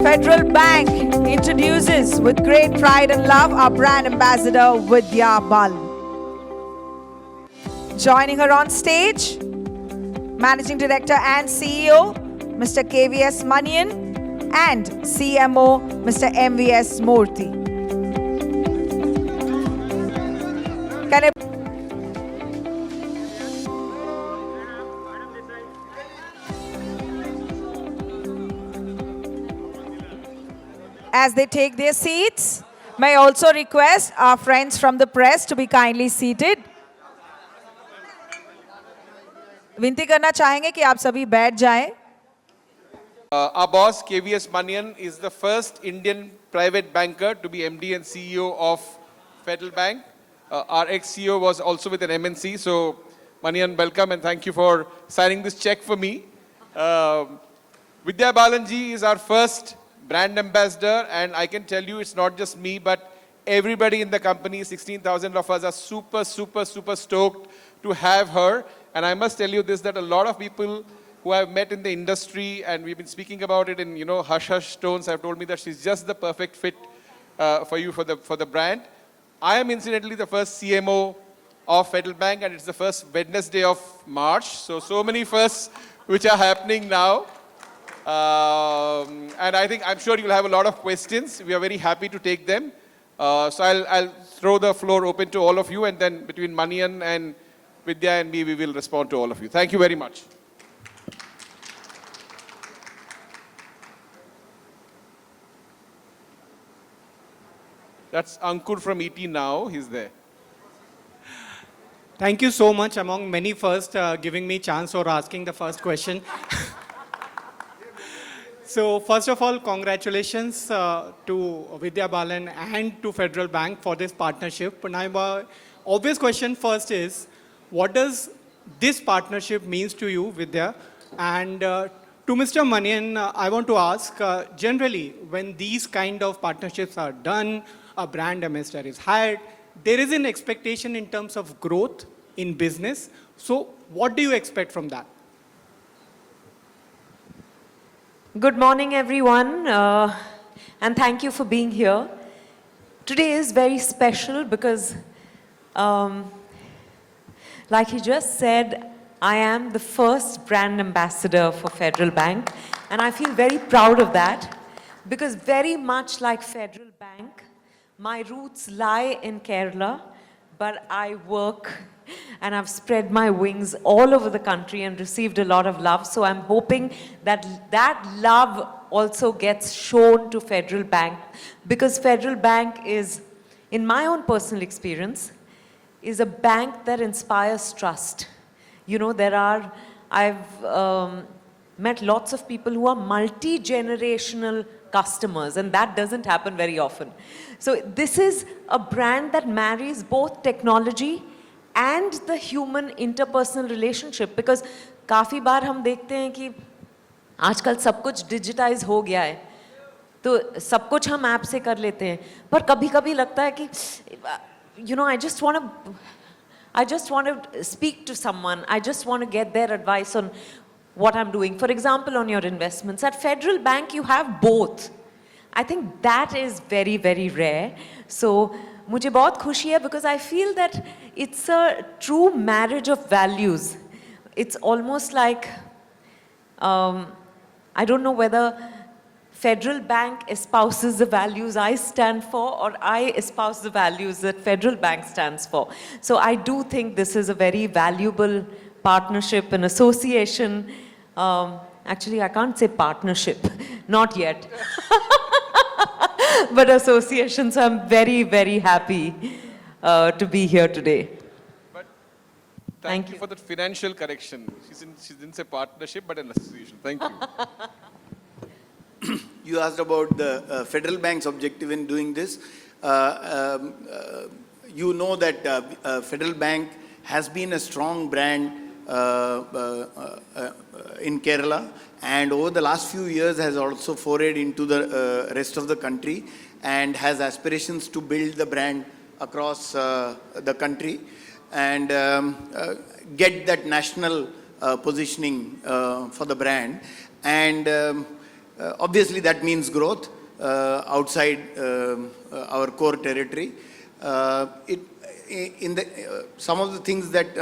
Federal Bank introduces with great pride and love our brand ambassador Vidya Balan. Joining her on stage, Managing Director and CEO Mr. KVS Manian and CMO Mr. MVS Murthy. Can I As they take their seats, may I also request our friends from the press to be kindly seated. विनती करना चाहेंगे कि आप सभी बैठ जाएं. Our boss KVS Manian is the first Indian private banker to be MD and CEO of Federal Bank. Our ex-CEO was also with an MNC. So Manian, welcome and thank you for signing this check for me. Vidya Balan ji is our first brand ambassador, and I can tell you it's not just me, but everybody in the company, 16,000 of us are super stoked to have her. And I must tell you this, that a lot of people who I've met in the industry, and we've been speaking about it in, hush-hush tones, have told me that she's just the perfect fit for you, for the brand. I am incidentally the first CMO of Federal Bank, and it's the first Wednesday of March. So many firsts which are happening now. And I'm sure you'll have a lot of questions. We are very happy to take them. So I'll throw the floor open to all of you, and then between Manian and Vidya and me, we will respond to all of you. Thank you very much. That's Ankur from ET Now. He's there. Thank you so much, among many first, giving me chance for asking the first question. So first of all, congratulations to Vidya Balan and to Federal Bank for this partnership. My obvious question first is, what does this partnership means to you, Vidya? And to Mr. Manian, I want to ask, generally, when these kind of partnerships are done, a brand ambassador is hired, there is an expectation in terms of growth in business. So what do you expect from that? Good morning, everyone, and thank you for being here. Today is very special because, like he just said, I am the first brand ambassador for Federal Bank, and I feel very proud of that because very much like Federal Bank, my roots lie in Kerala, but I work and I've spread my wings all over the country and received a lot of love. So I'm hoping that that love also gets shown to Federal Bank, because Federal Bank is, in my own personal experience, is a bank that inspires trust. I've met lots of people who are multi-generational customers, and that doesn't happen very often. So this is a brand that marries both technology and the human interpersonal relationship, because काफी बार हम देखते हैं कि आजकल सब कुछ digitise हो गया है, तो सब कुछ हम ऐप से कर लेते हैं, पर कभी-कभी लगता है कि I just want to speak to someone. I just want to get their advice on what I'm doing. For example, on your investments. At Federal Bank, you have both. I think that is very, very rare. So, मुझे बहुत खुशी है because I feel that it's a true marriage of values. It's almost like, I don't know whether Federal Bank espouses the values I stand for or I espouse the values that Federal Bank stands for. So I do think this is a very valuable partnership and association. Actually, I can't say partnership, not yet. But association, so I'm very, very happy to be here today. But thank you for the financial correction. She didn't say partnership, but an association. Thank you. You asked about the Federal Bank's objective in doing this. You know that Federal Bank has been a strong brand in Kerala, and over the last few years has also forayed into the rest of the country and has aspirations to build the brand across the country and get that national positioning for the brand. And Obviously, that means growth outside our core territory. Some of the things that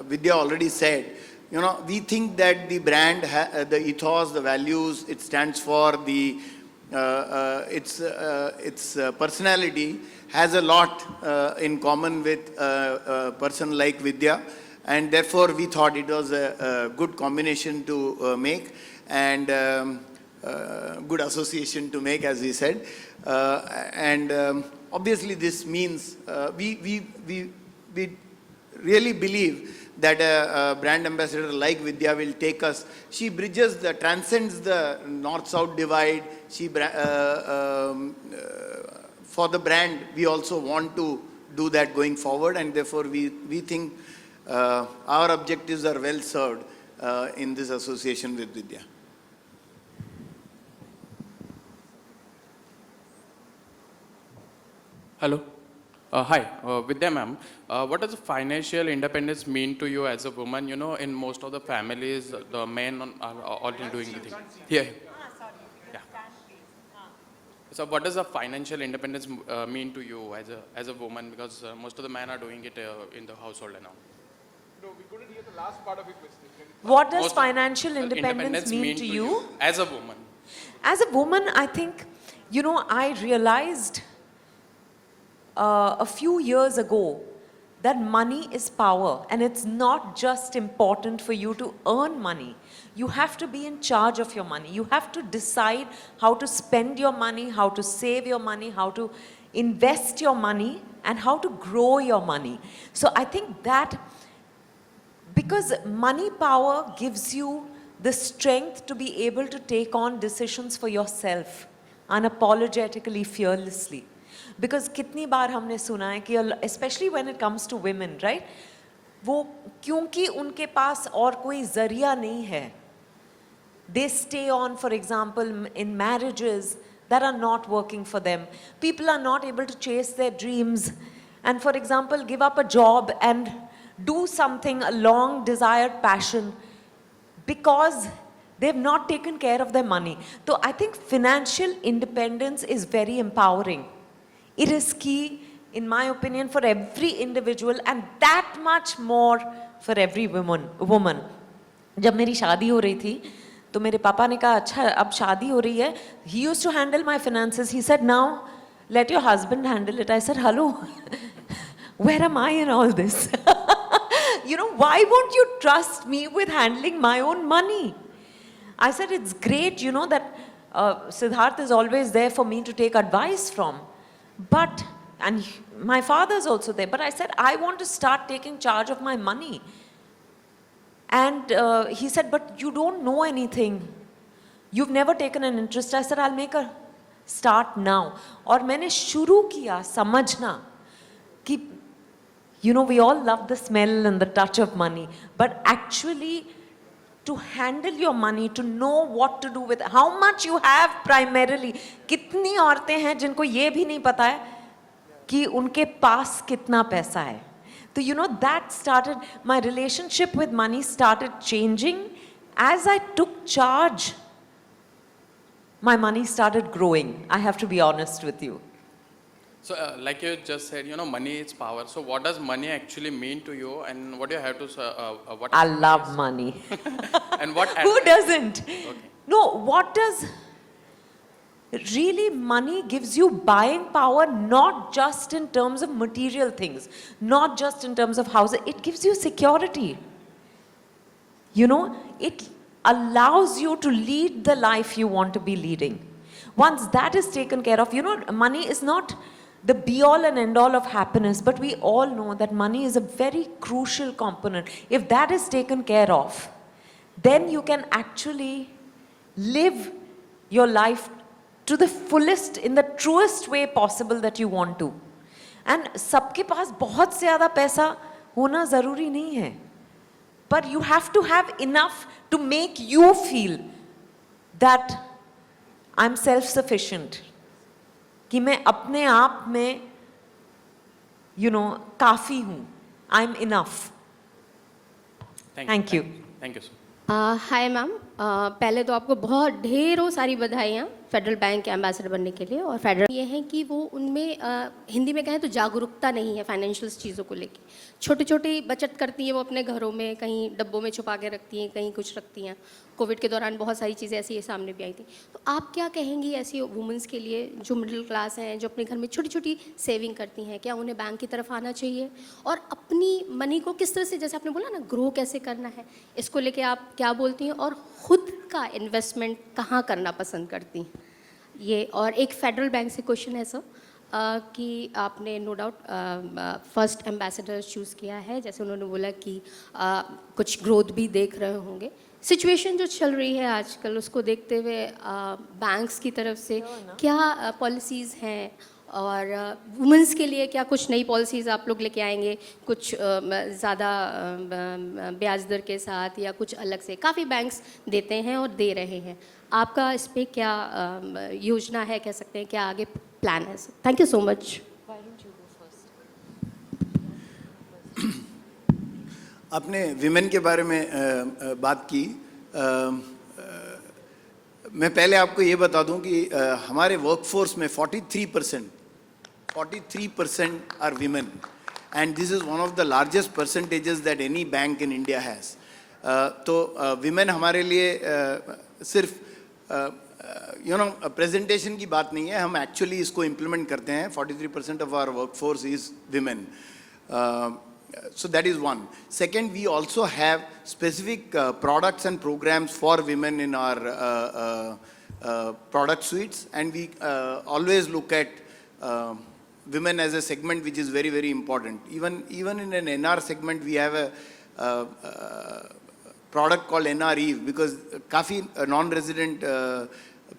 Vidya already said, you know, we think that the brand, the ethos, the values it stands for, its personality has a lot in common with a person like Vidya, and therefore we thought it was a good combination to make, and good association to make, as we said, obviously this means we really believe that a brand ambassador like Vidya will take us. She transcends the north-south divide. For the brand, we also want to do that going forward, and therefore we think our objectives are well served in this association with Vidya. Hello. Hi, Vidya ma'am. What does financial independence mean to you as a woman? You know, in most of the families, the men are already doing the thing. Yeah. Yeah. So, what does the financial independence mean to you as a woman? Because most of the men are doing it in the household and all. No, we couldn't hear the last part of your question. What does Most- financial independence mean to you? as a woman? As a woman, I think, you know, I realized a few years ago that money is power, and it's not just important for you to earn money. You have to be in charge of your money. You have to decide how to spend your money, how to save your money, how to invest your money, and how to grow your money. So I think that because money power gives you the strength to be able to take on decisions for yourself, unapologetically, fearlessly. Because कितनी बार हमने सुना है कि especially when it comes to women, right? वो क्योंकि उनके पास और कोई जरिया नहीं है. They stay on, for example, in marriages that are not working for them. People are not able to chase their dreams and, for example, give up a job and do something, a long desired passion, because they've not taken care of their money. So I think financial independence is very empowering. It is key, in my opinion, for every individual and that much more for every woman. जब मेरी शादी हो रही थी, तो मेरे पापा ने कहा, अच्छा अब शादी हो रही है. He used to handle my finances. He said, now let your husband handle it. I said, hello, where am I in all this? You know, why won't you trust me with handling my own money? I said, it's great, you know, that Siddharth is always there for me to take advice from. But, and my father's also there, but I said, I want to start taking charge of my money. And he said, but you don't know anything. You've never taken an interest. I said, I'll make a start now. और मैंने शुरू किया समझना कि, you know, we all love the smell and the touch of money, but actually to handle your money, to know what to do with it, how much you have primarily. कितनी औरतें हैं जिनको ये भी नहीं पता है कि उनके पास कितना पैसा है. So, you know, that started, my relationship with money started changing. As I took charge, my money started growing. I have to be honest with you. So, like you just said, you know, money is power. So, what does money actually mean to you, and what do you have to? What I love money. and what? Who doesn't? Okay. No, what does really money gives you buying power, not just in terms of material things, not just in terms of houses. It gives you security. You know, it allows you to lead the life you want to be leading. Once that is taken care of, you know, money is not the be-all and end-all of happiness, but we all know that money is a very crucial component. If that is taken care of, then you can actually live your life to the fullest, in the truest way possible that you want to. And सबके पास बहुत से ज़्यादा पैसा होना ज़रूरी नहीं है. But you have to have enough to make you feel that I'm self-sufficient. कि मैं अपने आप में, you know, काफ़ी हूँ. I'm enough. Thank you. Thank you, sir. Hi, ma'am. पहले तो आपको बहुत ढेरों सारी बधाइयाँ फेडरल बैंक के एम्बेसडर बनने के लिए। और फेडरल ये है कि वो उनमें हिंदी में कहें तो जागरूकता नहीं है फाइनेंशियल चीज़ों को लेके। छोटी छोटी बचत करती हैं वो अपने घरों में, कहीं डब्बों में छुपा के रखती हैं, कहीं कुछ रखती हैं। कोविड के दौरान बहुत सारी चीज़ें ऐसी सामने भी आई थी। तो आप क्या कहेंगी ऐसी वुमेंस के लिए जो मिडिल क्लास हैं, जो अपने घर में छोटी छोटी सेविंग करती हैं, क्या उन्हें बैंक की तरफ आना चाहिए? और अपनी मनी को किस तरह से, जैसे आपने बोला ना, ग्रो कैसे करना है, इसको लेके आप क्या बोलती हैं? और खुद का इन्वेस्टमेंट कहाँ करना पसंद करती हैं ये? और एक फेडरल बैंक से क्वेश्चन है सर कि आपने no doubt first ambassador choose किया है, जैसे उन्होंने बोला कि कुछ ग्रोथ भी देख रहे होंगे। सिचुएशन जो चल रही है आजकल, उसको देखते हुए बैंक्स की तरफ से क्या पॉलिसीज़ हैं, और वुमेंस के लिए क्या कुछ नई पॉलिसीज़ आप लोग लेके आएंगे? कुछ ज़्यादा ब्याज दर के साथ या कुछ अलग से? काफ़ी बैंक्स देते हैं और दे रहे हैं, आपका इस पर क्या योजना है, कह सकते हैं, क्या आगे प्लान है? Thank you so much. आपने विमेन के बारे में बात की। मैं पहले आपको ये बता दूं कि हमारे वर्कफोर्स में 43% are women, and this is one of the largest percentages that any bank in India has. तो विमेन हमारे लिए सिर्फ प्रेजेंटेशन की बात नहीं है, हम एक्चुअली इसको इम्प्लीमेंट करते हैं। 43% of our workforce is women. So that is one. Second, we also have specific products and programs for women in our product suites, and we always look at women as a segment which is very, very important. Even in an NR segment, we have a product called NR Eve, because काफ़ी non-resident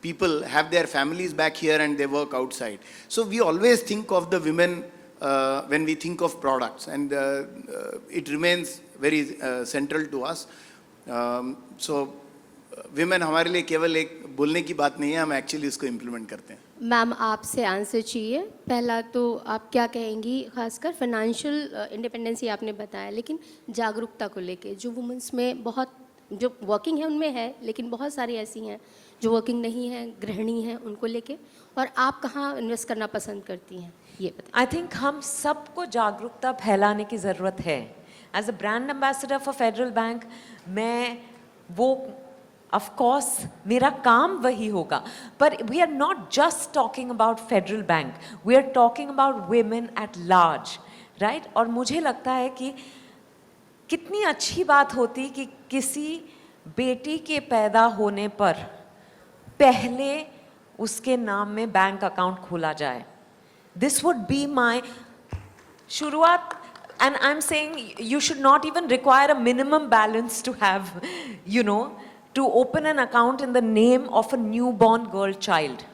people have their families back here and they work outside. So we always think of the women when we think of products, and it remains very central to us. So women हमारे लिए केवल एक बोलने की बात नहीं है, हम एक्चुअली इसको इम्प्लीमेंट करते हैं. मैम, आपसे आंसर चाहिए. पहला तो आप क्या कहेंगी, खासकर फाइनेंशियल इंडिपेंडेंस आपने बताया, लेकिन जागरूकता को लेके जो वुमेंस में बहुत, जो वर्किंग है उनमें है, लेकिन बहुत सारी ऐसी हैं जो वर्किंग नहीं है, गृहिणी हैं, उनको लेके, और आप कहाँ इन्वेस्ट करना पसंद करती हैं, ये बताइए. आई थिंक हम सबको जागरूकता फैलाने की ज़रूरत है. As a brand ambassador for Federal Bank, मैं वो ऑफ कोर्स मेरा काम वही होगा, पर we are not just talking about Federal Bank, we are talking about women at large, right. और मुझे लगता है कि कितनी अच्छी बात होती कि किसी बेटी के पैदा होने पर पहले उसके नाम में बैंक अकाउंट खोला जाए. दिस वुड बी माई शुरुआत. And I'm saying you should not even require a minimum balance to have, to open an account in the name of a newborn girl child.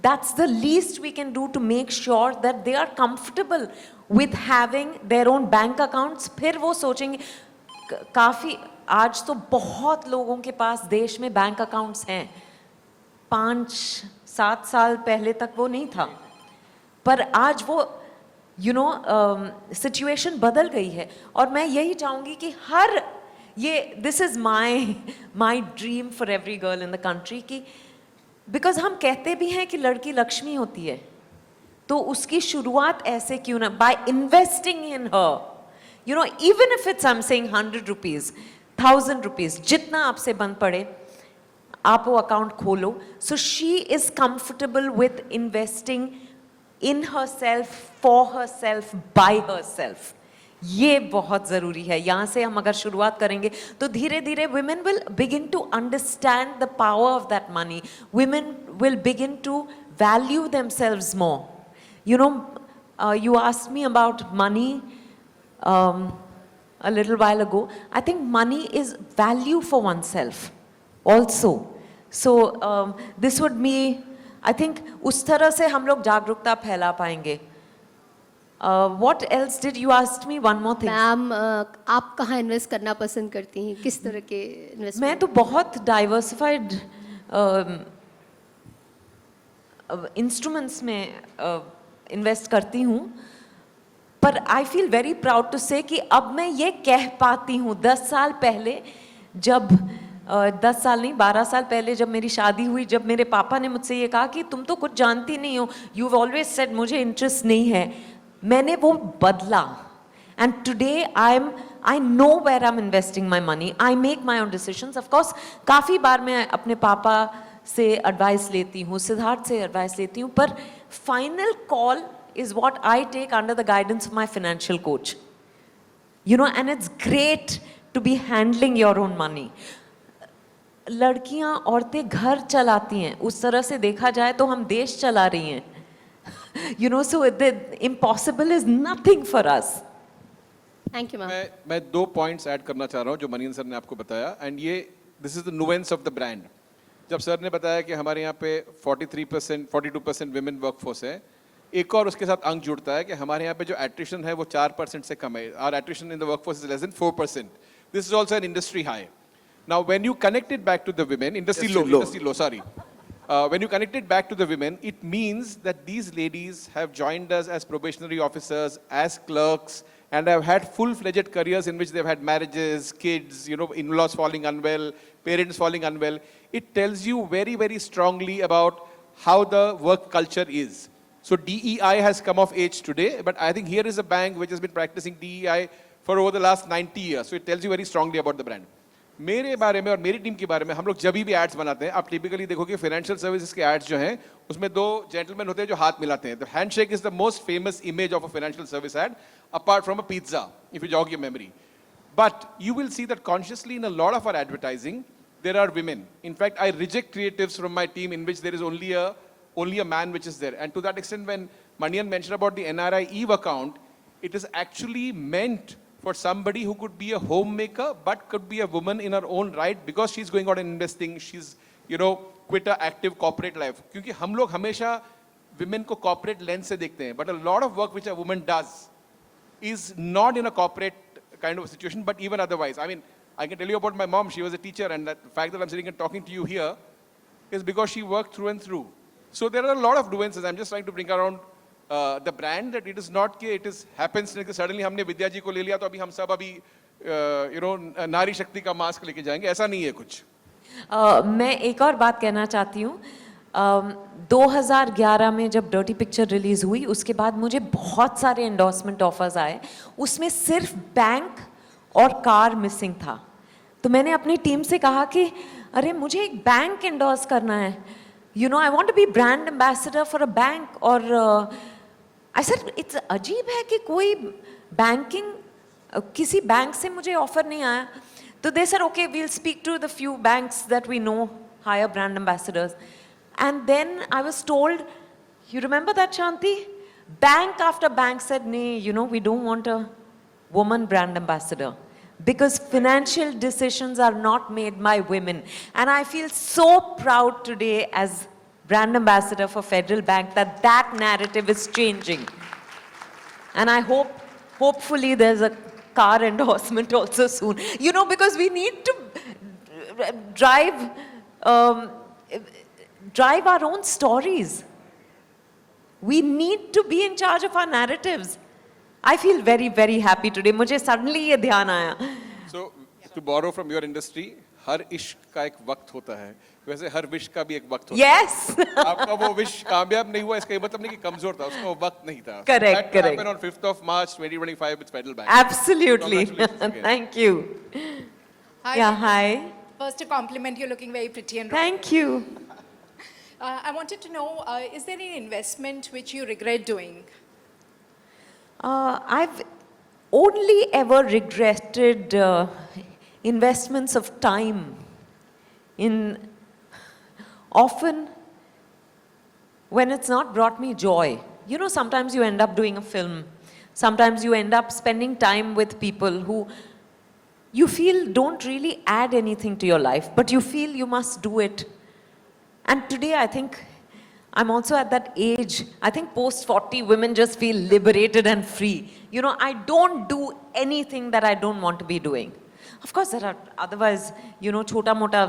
That's the least we can do to make sure that they are comfortable with having their own bank accounts. फिर वो सोचेंगे, काफ़ी आज तो बहुत लोगों के पास देश में बैंक अकाउंट्स हैं. 5-7 साल पहले तक वो नहीं था, पर आज वो सिचुएशन बदल गई है. और मैं यही चाहूँगी कि her this is my dream for every girl in the country, कि बिकॉज हम कहते भी हैं कि लड़की लक्ष्मी होती है, तो उसकी शुरुआत ऐसे क्यों ना, by investing in her, even if it's I am saying 100 rupees, 1000 rupees, जितना आपसे बन पड़े आप वो अकाउंट खोलो. So she is comfortable with investing in herself, for herself, by herself. ये बहुत ज़रूरी है. यहाँ से हम अगर शुरुआत करेंगे तो धीरे धीरे women will begin to understand the power of that money. Women will begin to value themselves more. You asked me about money a little while ago. I think money is value for oneself also. So this would be, I think उस तरह से हम लोग जागरूकता फैला पाएंगे. What else did you ask me? One more thing. Ma'am, आप कहाँ इन्वेस्ट करना पसंद करती हैं, किस तरह के इन्वेस्ट? मैं तो बहुत डाइवर्सिफाइड इंस्ट्रूमेंट्स में इन्वेस्ट करती हूँ, पर I feel very proud to say कि अब मैं ये कह पाती हूँ. 10 साल पहले जब 10 साल नहीं 12 साल पहले जब मेरी शादी हुई, जब मेरे पापा ने मुझसे ये कहा कि तुम तो कुछ जानती नहीं हो, यू ऑलवेज सेड मुझे इंटरेस्ट नहीं है, मैंने वो बदला. And today I know where I am investing my money, I make my own decisions. Of course काफ़ी बार मैं अपने पापा से एडवाइस लेती हूँ, सिद्धार्थ से एडवाइस लेती हूँ, पर final call is what I take under the guidance of my financial coach. You know, and it's great to be handling your own money. लड़कियां औरतें घर चलाती हैं, उस तरह से देखा जाए तो हम देश चला रही हैं. You know, so the impossible is nothing for us. Thank you ma'am. मैं 2 पॉइंट्स ऐड करना चाह रहा हूँ जो मनियन सर ने आपको बताया, एंड ये this is the nuance of the brand. जब सर ने बताया कि हमारे यहाँ पे 43% 42% विमेन वर्कफोर्स है, एक और उसके साथ अंक जुड़ता है कि हमारे यहाँ पे जो एट्रिशन है वो 4% से कम है. Our attrition in the workforce is less than 4%. This is also an industry high. Now when you connect it back to the women, industry low, sorry. When you connect it back to the women, it means that these ladies have joined us as probationary officers, as clerks, and have had full-fledged careers in which they've had marriages, kids, you know, in-laws falling unwell, parents falling unwell. It tells you very, very strongly about how the work culture is. So DEI has come of age today, but I think here is a bank which has been practicing DEI for over the last 90 years. So it tells you very strongly about the brand. मेरे बारे में और मेरी team के बारे में हम लोग जब भी एड्स बनाते हैं, आप टिपिकली देखोगे फाइनेंशियल सर्विसेज के एड्स जो हैं उसमें 2 जेंटलमैन होते हैं जो हाथ मिलाते हैं. The handshake is the most famous image of a financial service ad apart from a pizza, if you jog your memory. But you will see that consciously in a lot of our advertising there are women. In fact, I reject creatives from my team in which there is only a man which is there. And to that extent, when Manian mentioned about the NRI Eve account, it is actually meant for somebody who could be a homemaker but could be a woman in her own right because she's going out and investing, she's, you know, quit a active corporate life. क्योंकि हम लोग हमेशा women को corporate lens से देखते हैं, but a lot of work which a woman does is not in a corporate kind of a situation, but even otherwise. I mean, I can tell you about my mom. She was a teacher, and the fact that I'm sitting and talking to you here is because she worked through and through. So there are a lot of nuances. I'm just trying to bring around the brand, that it is not कि it is happens कि suddenly हमने विद्या जी को ले लिया तो अभी हम सब अभी you know नारी शक्ति का मास्क लेके जाएंगे, ऐसा नहीं है कुछ. मैं एक और बात कहना चाहती हूँ. 2011 में जब डर्टी पिक्चर रिलीज हुई, उसके बाद मुझे बहुत सारे एंडोर्समेंट ऑफर्स आए, उसमें सिर्फ बैंक और कार मिसिंग था. तो मैंने अपनी टीम से कहा कि अरे मुझे एक बैंक एंडोर्स करना है, you know, I want to be brand ambassador for a bank. और आई सेड इट्स अजीब है कि कोई बैंकिंग किसी बैंक से मुझे ऑफर नहीं आया. तो they said okay we will speak to the few banks that we know hire brand ambassadors. And then I was told, you remember that Shanti, bank after bank said nee, you know, we don't want a woman brand ambassador because financial decisions are not made by women. And I feel so proud today as brand ambassador for Federal Bank that that narrative is changing. And I hopefully there's a car endorsement also soon. You know, because we need to drive our own stories. We need to be in charge of our narratives. I feel very, very happy today. मुझे suddenly ये ध्यान आया. So, to borrow from your industry, हर इश्क का एक वक्त होता है, वैसे हर विश का भी एक वक्त होता Yes. है. आपका वो विश कामयाब नहीं हुआ, इसका ये मतलब नहीं कि कमजोर था, उसका वो वक्त नहीं था. Correct, That correct. happened on 5th of March 2025 with Federal Bank. Absolutely. Congratulations again. Thank you. Hi. Yeah, hi. First, a compliment. You're looking very pretty and. Thank you. I wanted to know, is there any investment which you regret doing? I've only ever regretted investments of time in often when it's not brought me joy. You know, sometimes you end up doing a film. Sometimes you end up spending time with people who you feel don't really add anything to your life, but you feel you must do it. And today I think I'm also at that age. I think post 40 women just feel liberated and free. You know, I don't do anything that I don't want to be doing. Of course there are otherwise, you know, छोटा मोटा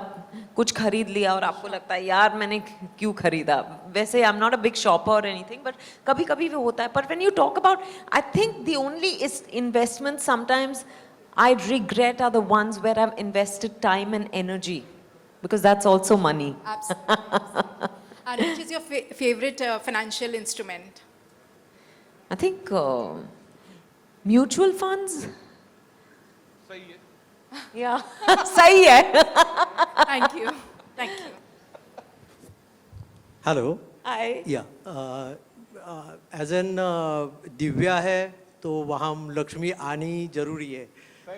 कुछ खरीद लिया और आपको लगता है यार मैंने क्यों खरीदा. वैसे I'm not a big shopper or anything, but कभी-कभी वो होता है. But when you talk about, I think the only is investment sometimes I'd regret are the ones where I've invested time and energy, because that's also money. Absolutely. And which is your favorite financial instrument? I think mutual funds. Yeah, sahi hai. Thank you. Thank you. Hello Hi. Yeah as an Divya है तो वहाँ लक्ष्मी आनी जरूरी है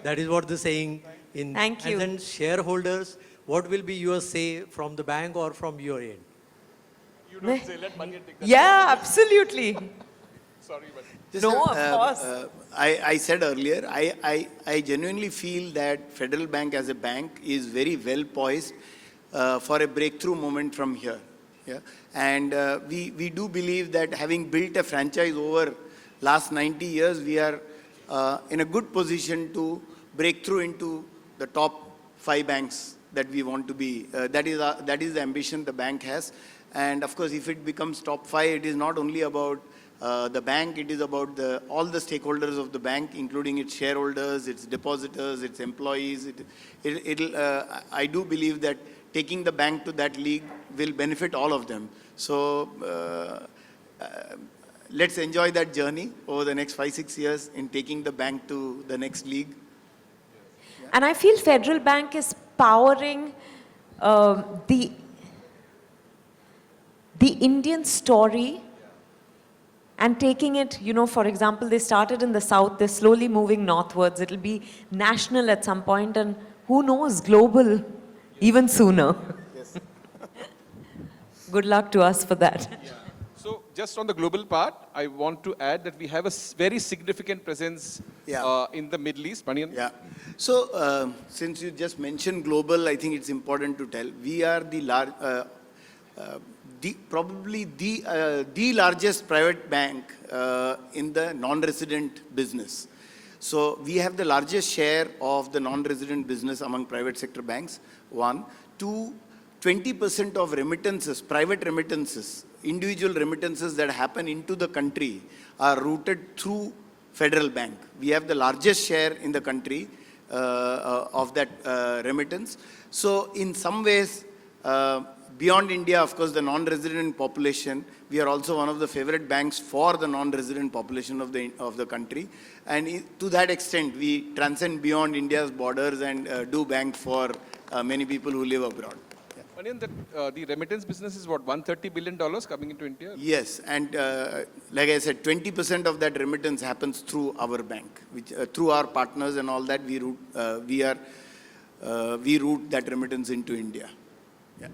that is what the saying in Thank you. As an shareholders what will be your say from the bank और from your end Yeah, absolutely. Just, No, of course. I said earlier, I genuinely feel that Federal Bank as a bank is very well poised for a breakthrough moment from here. Yeah? And we do believe that having built a franchise over last 90 years, we are in a good position to break through into the top 5 banks that we want to be. That is the ambition the bank has. And of course, if it becomes top 5, it is not only about the bank, it is about all the stakeholders of the bank, including its shareholders, its depositors, its employees. I do believe that taking the bank to that league will benefit all of them. So let's enjoy that journey over the next 5-6 years in taking the bank to the next league. And I feel Federal Bank is powering the Indian story and taking it, you know, for example, they started in the south, they're slowly moving northwards. It'll be national at some point, and who knows, global even sooner. Yes. Good luck to us for that. So just on the global part, I want to add that we have a very significant presence in the Middle East. Manian? Yeah. So, since you just mentioned global, I think it's important to tell. We are probably the largest private bank in the non-resident business. So, we have the largest share of the non-resident business among private sector banks, 1. 2, 20% of remittances, private remittances, individual remittances that happen into the country are routed through Federal Bank. We have the largest share in the country of that remittance. So in some ways, beyond India, of course, the non-resident population, we are also one of the favorite banks for the non-resident population of the country. And to that extent, we transcend beyond India's borders and do bank for many people who live abroad. Manian, the remittance business is what, $130 billion coming into India? Yes, and like I said, 20% of that remittance happens through our bank, which through our partners and all that we route that remittance into India. Yeah.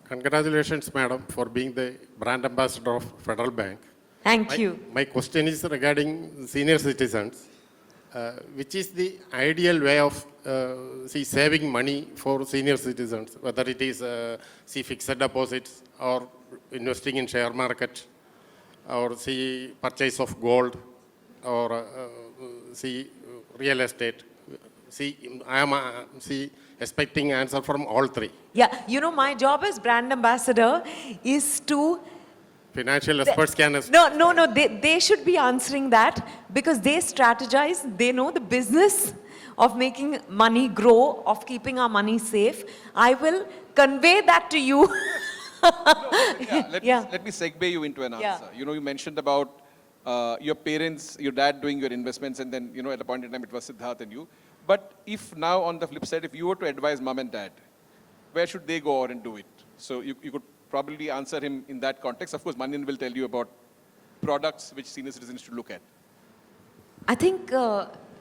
Congratulations, madam, for being the brand ambassador of Federal Bank. Thank you. My question is regarding senior citizens. Which is the ideal way of saving money for senior citizens, whether it is fixed deposits or investing in share market or purchase of gold or real estate. I am expecting answer from all 3. Yeah, you know, my job as brand ambassador is to Financial experts can... No, they should be answering that because they strategize, they know the business of making money grow, of keeping our money safe. I will convey that to you. Let me segue you into an answer. Yeah. You know, you mentioned about your parents, your dad doing your investments, and then, you know, at a point in time it was Siddharth and you. But if now on the flip side, if you were to advise mom and dad, where should they go out and do it? So you could probably answer him in that context. Of course, Manian will tell you about products which senior citizens should look at. I think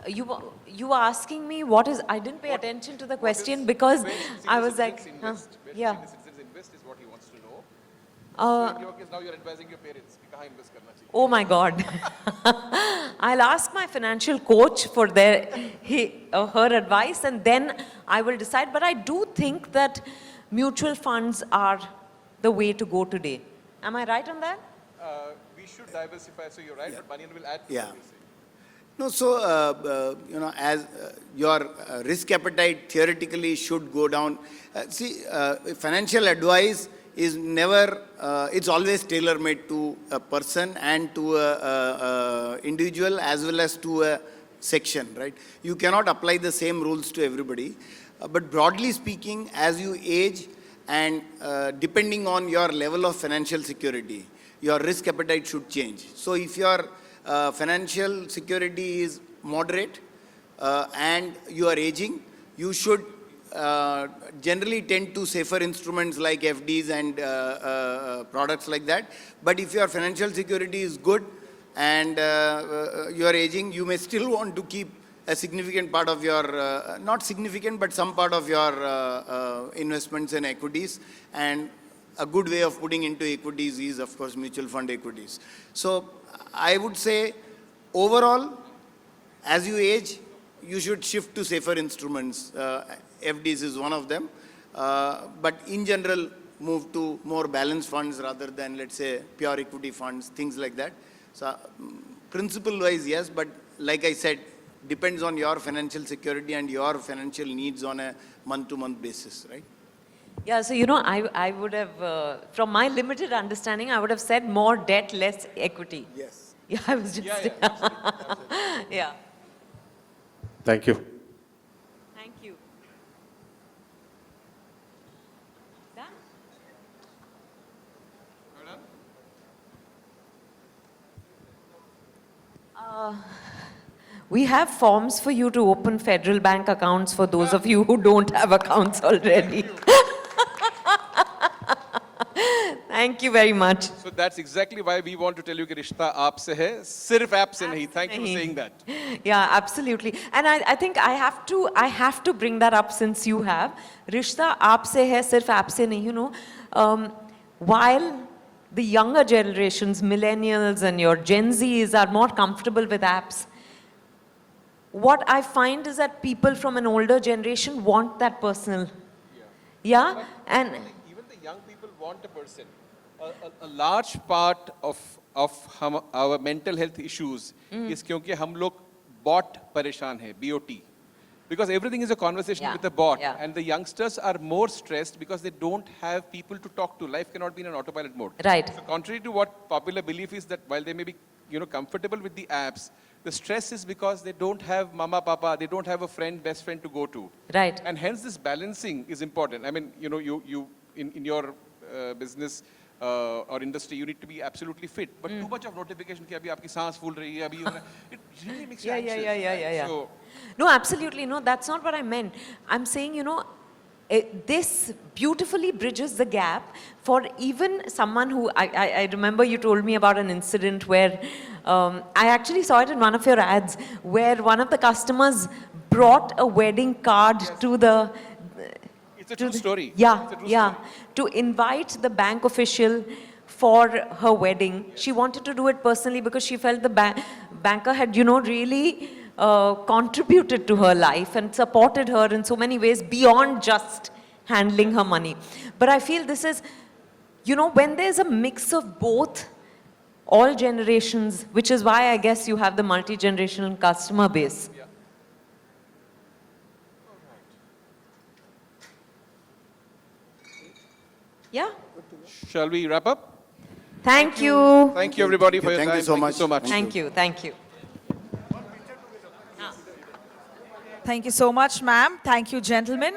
you were asking me what is, I didn't pay attention to the question because I was like, Where yeah. senior citizens invest is what he wants to know. So in your case, now you're advising your parents. कि कहाँ invest करना चाहिए? Oh my God. I'll ask my financial coach for her advice and then I will decide. But I do think that mutual funds are the way to go today. Am I right on that? We should diversify, so you're right, but Manian will add to Yeah. what you say. No, so, you know, as your risk appetite theoretically should go down. Financial advice is never, it's always tailor-made to a person and to a individual as well as to a section, right? You cannot apply the same rules to everybody. But broadly speaking, as you age and depending on your level of financial security, your risk appetite should change. So if your financial security is moderate and you are aging, you should generally tend to safer instruments like FDs and products like that. But if your financial security is good and you are aging, you may still want to keep a significant part of your, not significant, but some part of your investments in equities. And a good way of putting into equities is, of course, mutual fund equities. So I would say, overall, as you age, you should shift to safer instruments. FDs is one of them. But in general, move to more balanced funds rather than, let's say, pure equity funds, things like that. So principle-wise, yes, but like I said, depends on your financial security and your financial needs on a month-to-month basis, right? Yeah, so I would have, from my limited understanding, I would have said more debt, less equity. Yes. Yeah, I was just, yeah. Thank you. Thank you. Done? We have forms for you to open Federal Bank accounts for those of you who don't have accounts already. Thank you very much. So that's exactly why we want to tell you कि रिश्ता आपसे है, सिर्फ app से नहीं. Thank you for saying that. Yeah, absolutely. And I think I have to bring that up since you have. Rishta aapse hai, sirf aap se nahi, while the younger generations, millennials and your Gen Zs are more comfortable with apps, what I find is that people from an older generation want that personal. Yeah? And Even the young people want a person. A large part of our mental health issues is क्योंकि हम लोग bot परेशान हैं, BOT. Because everything is a conversation with a bot. Yeah. And the youngsters are more stressed because they don't have people to talk to. Life cannot be in an autopilot mode. Right. So contrary to what popular belief is that while they may be comfortable with the apps, the stress is because they don't have mama, papa, they don't have a friend, best friend to go to. Right. And hence this balancing is important. I mean, you in your business or industry, you need to be absolutely fit. But too much of notification, कि अभी आपकी सांस फूल रही है, अभी it really makes you anxious. Yeah. So, No, absolutely. No, that's not what I meant. I'm saying, this beautifully bridges the gap for even someone who, I remember you told me about an incident where, I actually saw it in one of your ads, where one of the customers brought a wedding card to the... it's a true story. Yeah, It's a true yeah. story. To invite the bank official for her wedding. She wanted to do it personally because she felt the banker had, really contributed to her life and supported her in so many ways beyond just handling her money. But I feel this is, when there's a mix of both, all generations, which is why I guess you have the multi-generational customer base. Yeah? Shall we wrap up? Thank you. Thank you everybody for your Thank time. you so much. Thank you. Thank you. Thank you so much, ma'am. Thank you, gentlemen.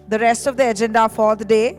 The rest of the agenda for the day